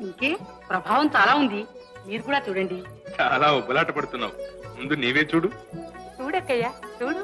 ఇంకే ప్రభావం చాలా ఉంది, మీరు కూడా చూడండి. చాలా ఉబ్బలాట పడుతున్నావు, ముందు నీవే చూడు. చూడక్కయ్యా చూడు.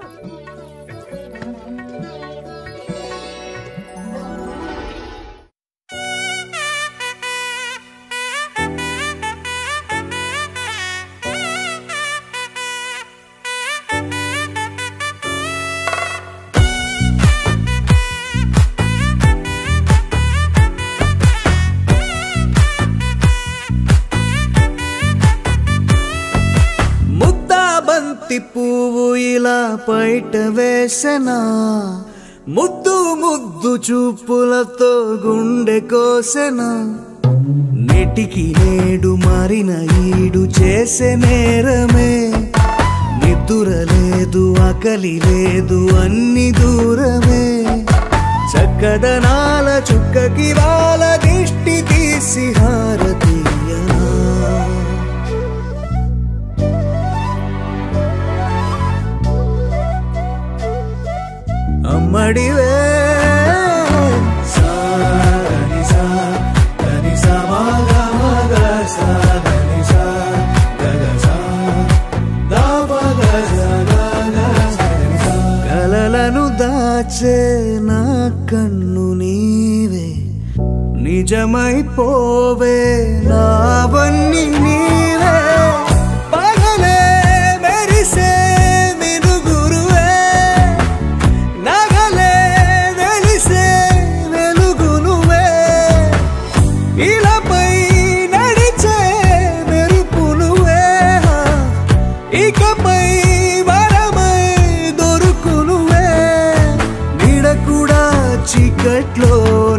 పువ్వు ఇలా బయట వేసనా, ముద్దు ముద్దు చూపులతో గుండె కోసెనా, నెటికి నేడు మారిన ఈడు చేసే నేరమే, నిద్ర లేదు ఆకలి లేదు అన్ని దూరమే, చక్కదనాల చుక్కకి వాళ్ళ దిష్టి తీసి హారతీయనా, అమ్మడివే కలలను దాచే నా కన్ను నీవే, నిజమైపోవే నావన్నీ నీవే, పగలే మెరిసే మినుగురువే, నగలే వెలిసే వెలుగునువే, ఇలాపై నడిచే మెరుపునువే, ఇకపై వరమై దొరుకునువే, నీడ కూడా చీకట్లో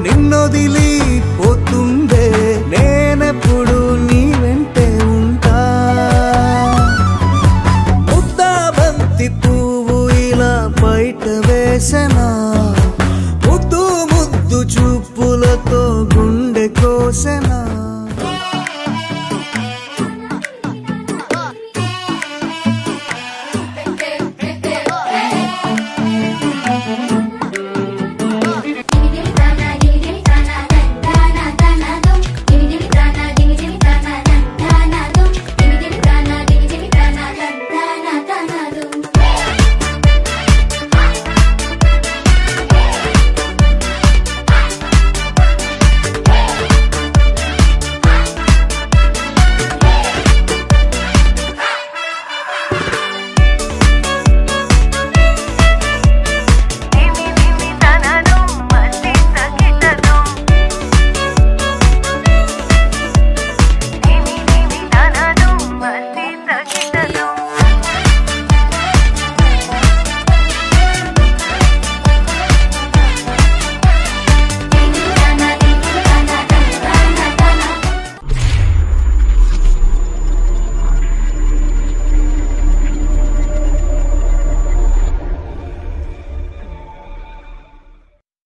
నిన్నొదిలి పోతే